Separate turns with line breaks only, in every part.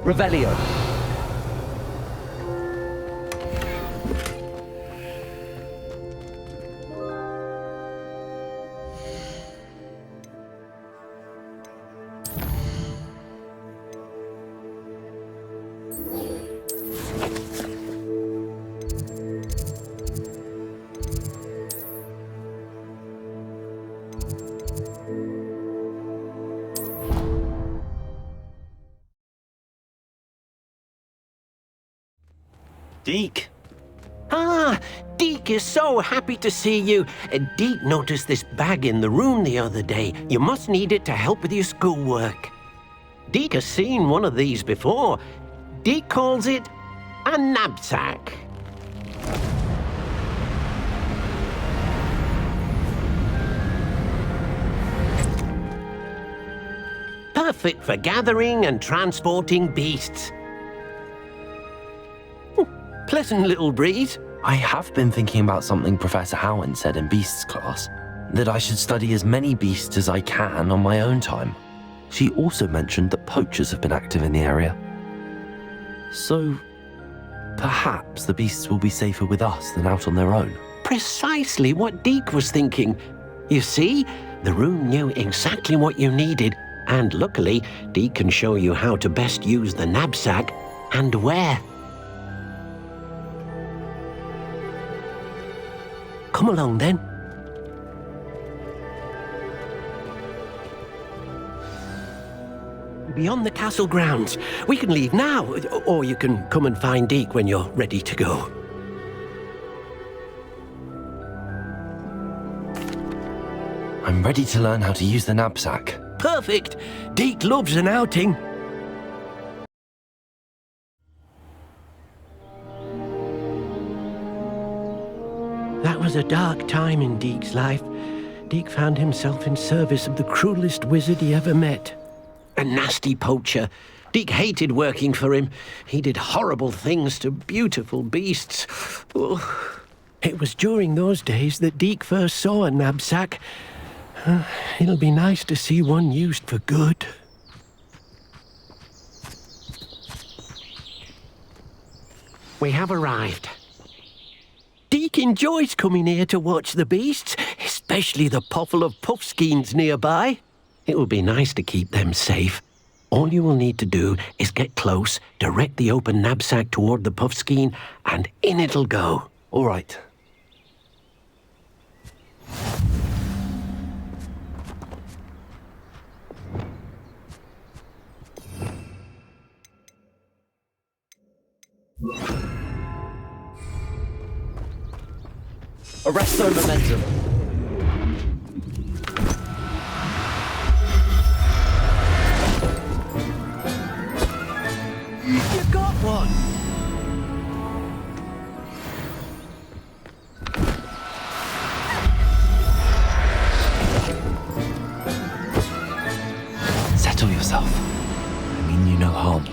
Revelio.
Deke.
Ah, Deke is so happy to see you. Deke noticed this bag in the room the other day. You must need it to help with your schoolwork. Deke has seen one of these before. Deke calls it a knapsack. Perfect for gathering and transporting beasts. Pleasant little breeze.
I have been thinking about something Professor Howard said in Beasts class, that I should study as many beasts as I can on my own time. She also mentioned that poachers have been active in the area. So, perhaps the beasts will be safer with us than out on their own.
Precisely what Deke was thinking. You see, the room knew exactly what you needed, and luckily, Deke can show you how to best use the knapsack and where. Come along, then. Beyond the castle grounds. We can leave now, or you can come and find Deke when you're ready to go.
I'm ready to learn how to use the knapsack.
Perfect. Deke loves an outing. That was a dark time in Deke's life. Deke found himself in service of the cruelest wizard he ever met. A nasty poacher. Deke hated working for him. He did horrible things to beautiful beasts. Oh. It was during those days that Deke first saw a knapsack. It'll be nice to see one used for good. We have arrived. Deke enjoys coming here to watch the beasts, especially the potful of puffskeins nearby. It will be nice to keep them safe. All you will need to do is get close, direct the open knapsack toward the puffskein, and in it'll go.
All right.
Arresto momentum.
You got one!
Settle yourself. I mean you no harm.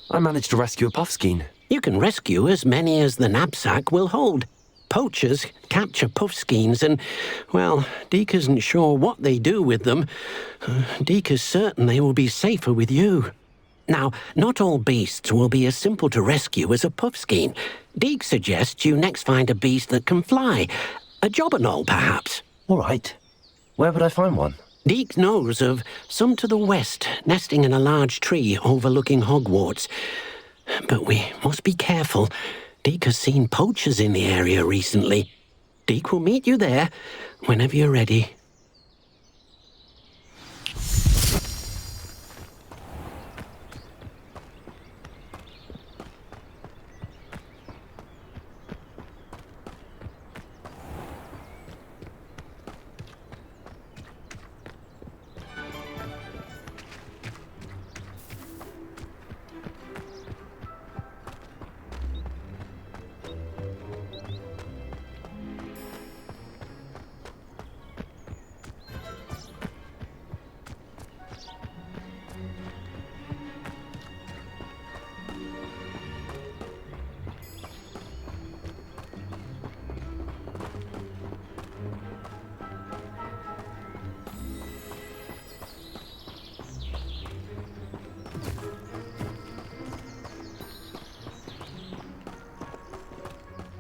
I managed to rescue a puffskein.
You can rescue as many as the knapsack will hold. Poachers capture puffskeins and, well, Deke isn't sure what they do with them. Deke is certain they will be safer with you. Now, not all beasts will be as simple to rescue as a puffskein. Deke suggests you next find a beast that can fly. A jobberknoll, perhaps.
All right. Where would I find one?
Deke knows of some to the west, nesting in a large tree overlooking Hogwarts. But we must be careful. Deke has seen poachers in the area recently. Deke will meet you there whenever you're ready.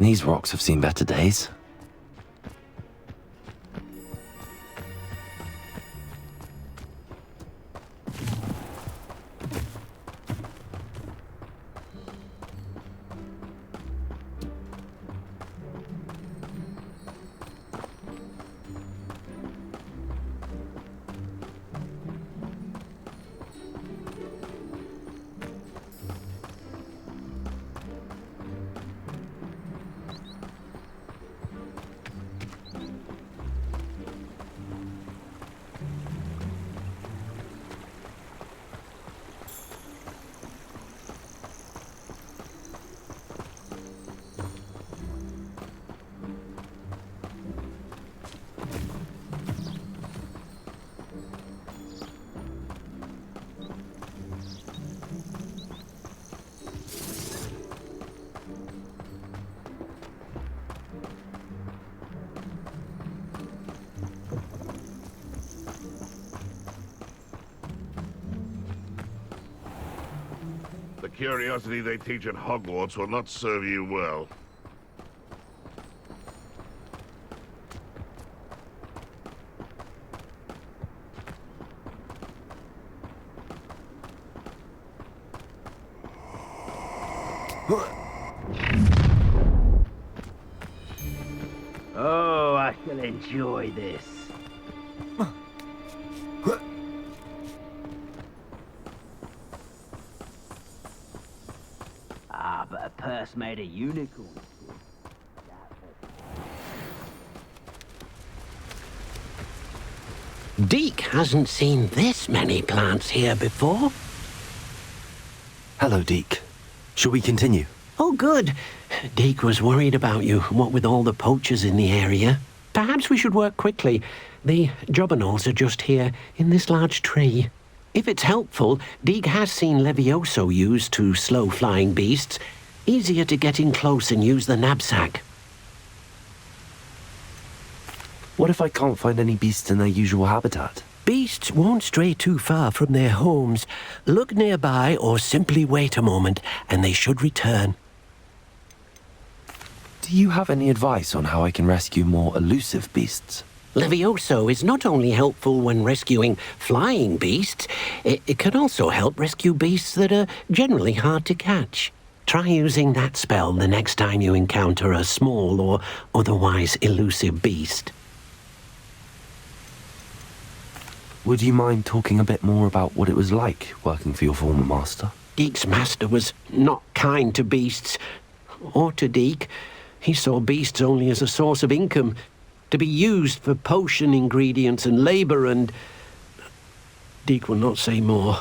These rocks have seen better days.
The curiosity they teach at Hogwarts will not serve you well.
Oh, I shall enjoy this. Ah, but a purse made of unicorn.
Deke hasn't seen this many plants here before.
Hello, Deke. Shall we continue?
Oh, good. Deke was worried about you, what with all the poachers in the area. Perhaps we should work quickly. The jobberknolls are just here, in this large tree. If it's helpful, Deke has seen Levioso used to slow flying beasts. Easier to get in close and use the knapsack.
What if I can't find any beasts in their usual habitat?
Beasts won't stray too far from their homes. Look nearby or simply wait a moment, and they should return.
Do you have any advice on how I can rescue more elusive beasts?
Levioso is not only helpful when rescuing flying beasts, it can also help rescue beasts that are generally hard to catch. Try using that spell the next time you encounter a small or otherwise elusive beast.
Would you mind talking a bit more about what it was like working for your former master?
Deke's master was not kind to beasts, or to Deke. He saw beasts only as a source of income, to be used for potion ingredients and labor, and Deke will not say more.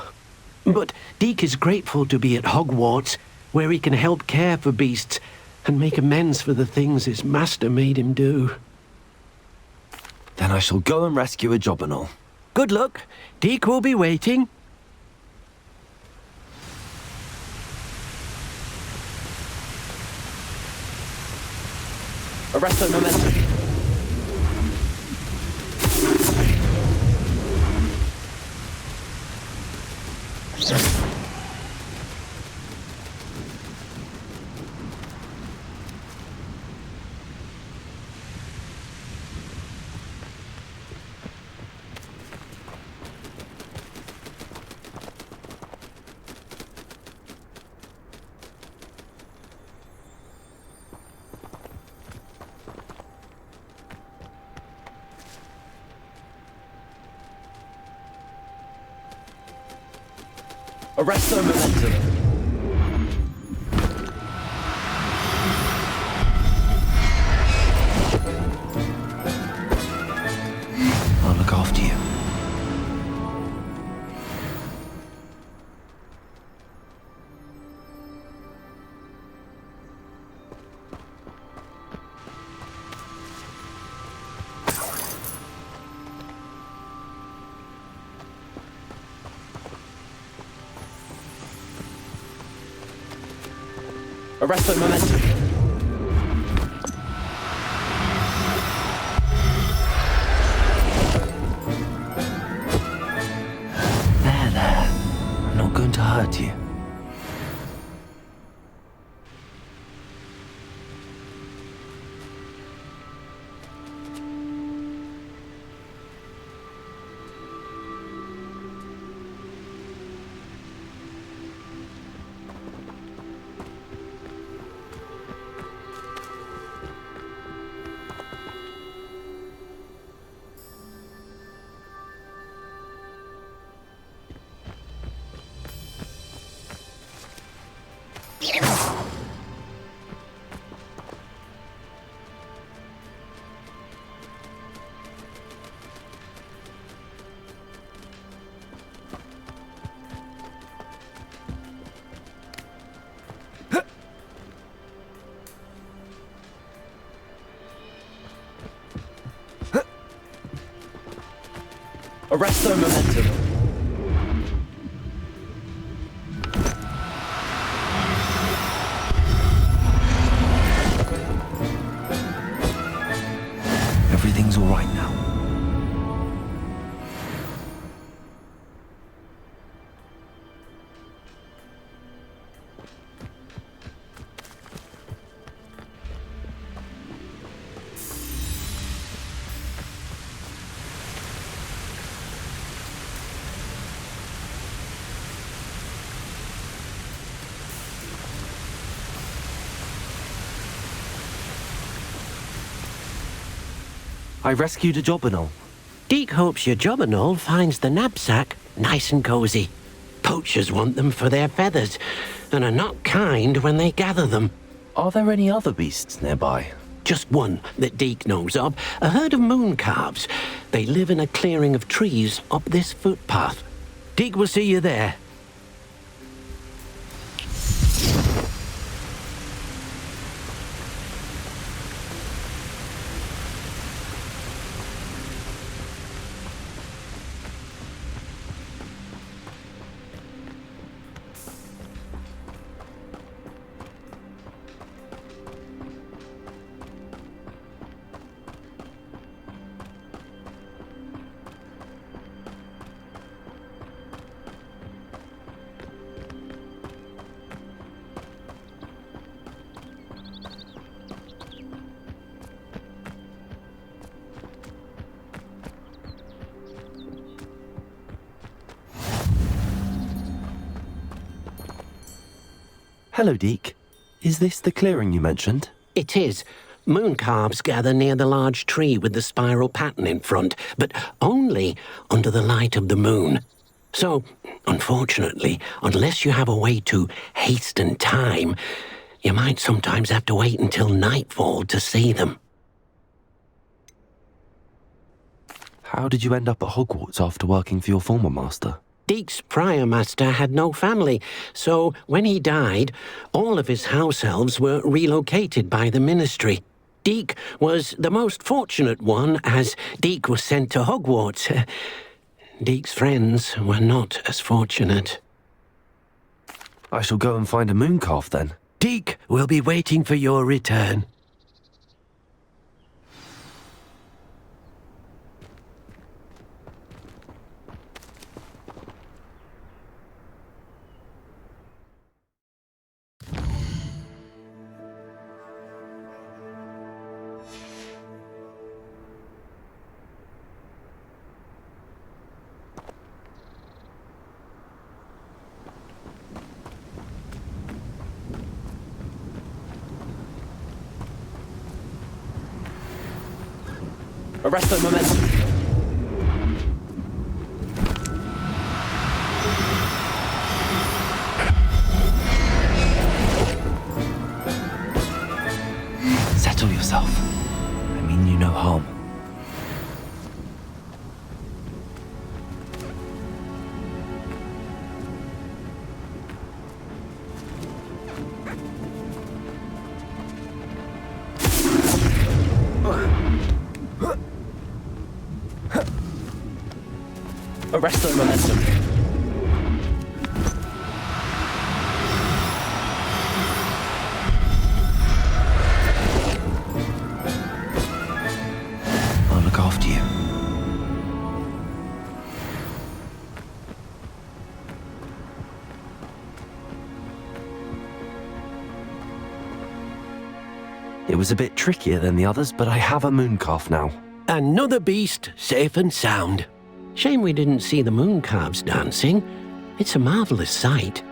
But Deke is grateful to be at Hogwarts, where he can help care for beasts and make amends for the things his master made him do.
Then I shall go and rescue a jobberknoll.
Good luck. Deke will be waiting.
Arresto momentum. Arresto momentum.
I'll look after you.
Arresto momentum.
There. I'm not going to hurt you.
Arresto momentum.
Everything's all right now. I rescued a Jobberknoll.
Deke hopes your Jobberknoll finds the knapsack nice and cozy. Poachers want them for their feathers, and are not kind when they gather them.
Are there any other beasts nearby?
Just one that Deke knows of, a herd of moon calves. They live in a clearing of trees up this footpath. Deke will see you there.
Hello, Deke. Is this the clearing you mentioned?
It is. Moon calves gather near the large tree with the spiral pattern in front, but only under the light of the moon. So, unfortunately, unless you have a way to hasten time, you might sometimes have to wait until nightfall to see them.
How did you end up at Hogwarts after working for your former master?
Deke's prior master had no family, so when he died, all of his house elves were relocated by the ministry. Deke was the most fortunate one, as Deke was sent to Hogwarts. Deke's friends were not as fortunate.
I shall go and find a moon calf then.
Deke will be waiting for your return.
Arresto momentum.
Settle yourself. I mean you no harm.
Arresto momentum.
I'll look after you. It was a bit trickier than the others, but I have a moon calf now.
Another beast, safe and sound. Shame we didn't see the moon calves dancing. It's a marvelous sight.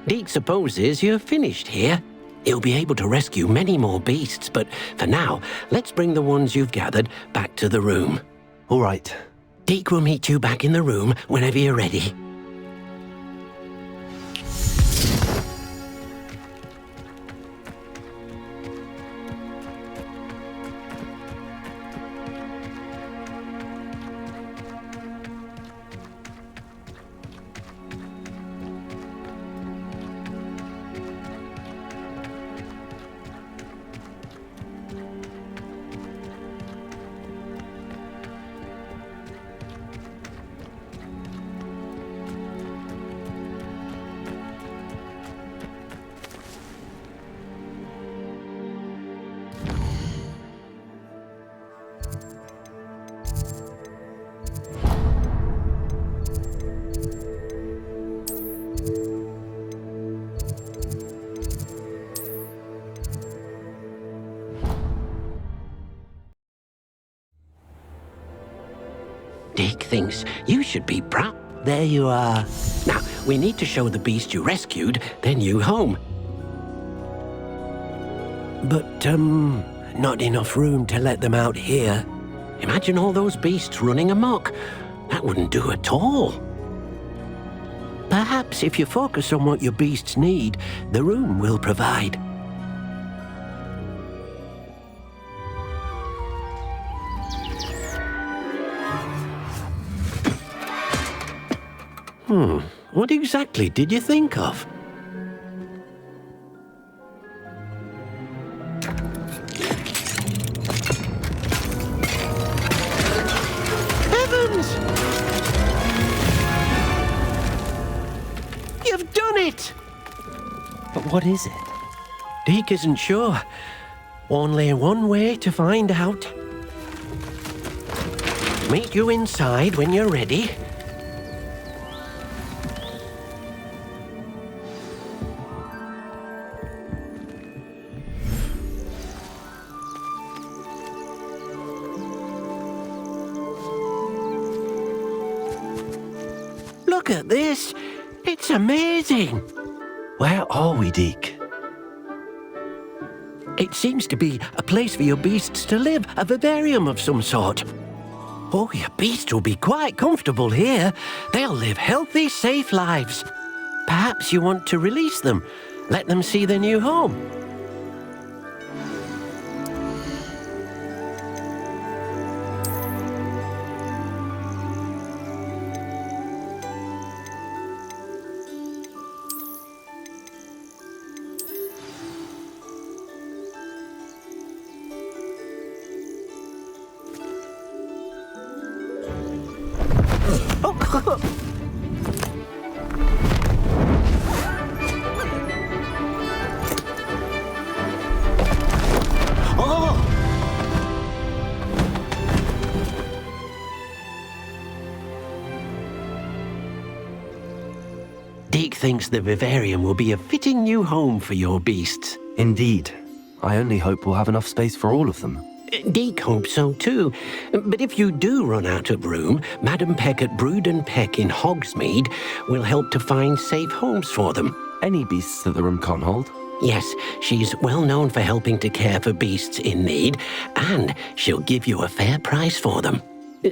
Deke supposes you're finished here. He'll be able to rescue many more beasts, but for now, let's bring the ones you've gathered back to the room.
All right.
Deke will meet you back in the room whenever you're ready. Deke thinks you should be proud. There you are. Now, we need to show the beast you rescued their new home. But, not enough room to let them out here. Imagine all those beasts running amok. That wouldn't do at all. Perhaps if you focus on what your beasts need, the room will provide. What exactly did you think of? Heavens! You've done it!
But what is it?
Deke isn't sure. Only one way to find out. Meet you inside when you're ready. Look at this! It's amazing!
Where are we, Deke?
It seems to be a place for your beasts to live, a vivarium of some sort. Oh, your beasts will be quite comfortable here. They'll live healthy, safe lives. Perhaps you want to release them, let them see their new home. Deke thinks the vivarium will be a fitting new home for your beasts.
Indeed. I only hope we'll have enough space for all of them.
Deke hopes so too. But if you do run out of room, Madam Peck at Brood and Peck in Hogsmeade will help to find safe homes for them.
Any beasts that the room can't hold?
Yes, she's well known for helping to care for beasts in need, and she'll give you a fair price for them.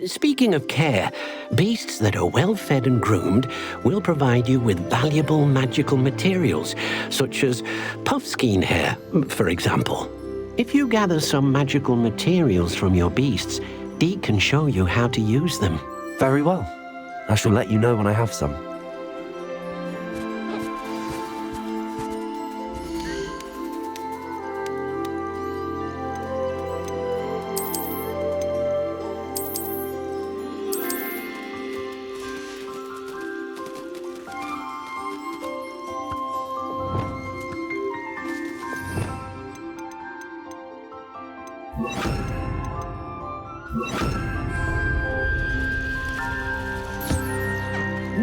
Speaking of care, beasts that are well fed and groomed will provide you with valuable magical materials, such as puffskein hair, for example. If you gather some magical materials from your beasts, Deke can show you how to use them.
Very well. I shall let you know when I have some.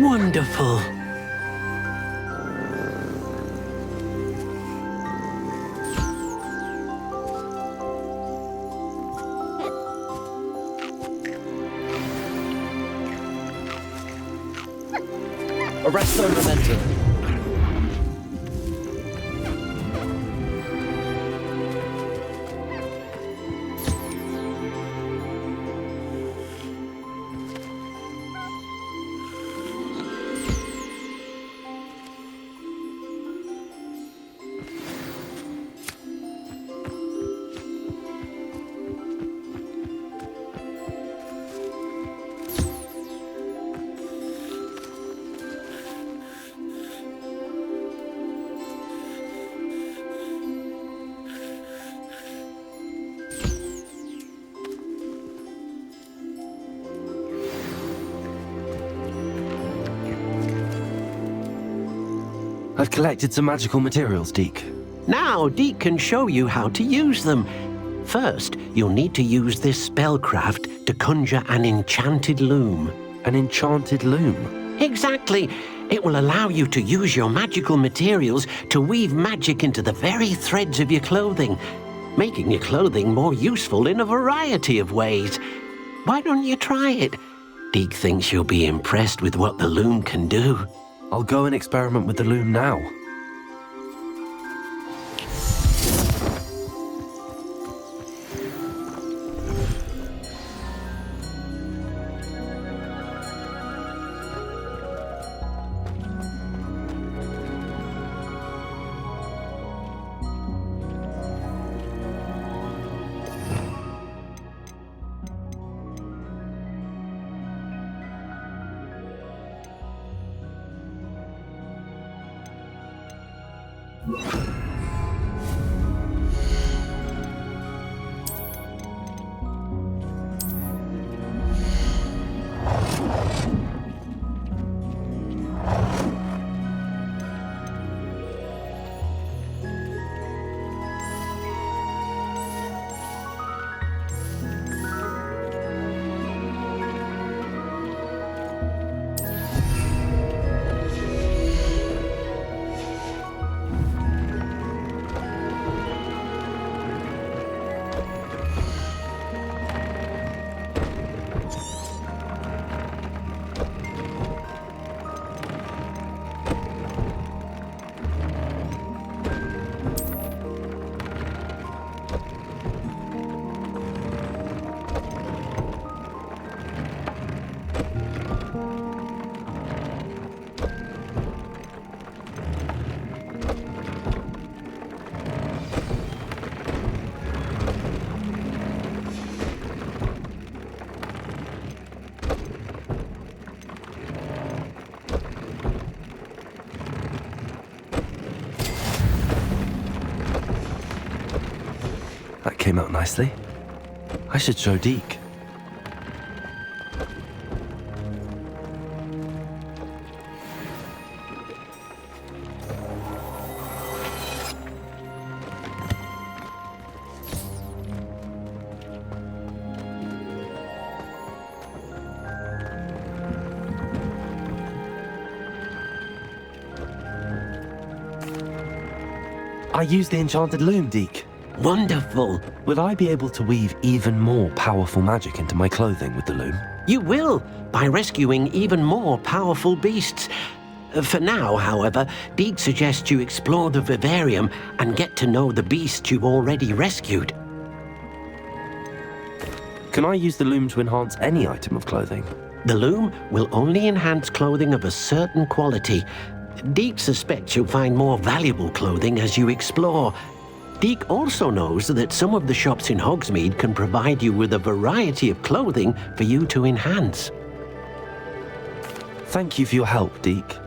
Wonderful.
Arrest their momentum.
I've collected some magical materials, Deke.
Now Deke can show you how to use them. First, you'll need to use this spellcraft to conjure an enchanted loom.
An enchanted loom?
Exactly. It will allow you to use your magical materials to weave magic into the very threads of your clothing, making your clothing more useful in a variety of ways. Why don't you try it? Deke thinks you'll be impressed with what the loom can do.
I'll go and experiment with the loom now. That came out nicely. I should show Deke. I used the enchanted loom, Deke.
Wonderful.
Will I be able to weave even more powerful magic into my clothing with the loom?
You will, by rescuing even more powerful beasts. For now, however, Deke suggests you explore the vivarium and get to know the beasts you've already rescued.
Can I use the loom to enhance any item of clothing?
The loom will only enhance clothing of a certain quality. Deke suspects you'll find more valuable clothing as you explore. Deke also knows that some of the shops in Hogsmeade can provide you with a variety of clothing for you to enhance.
Thank you for your help, Deke.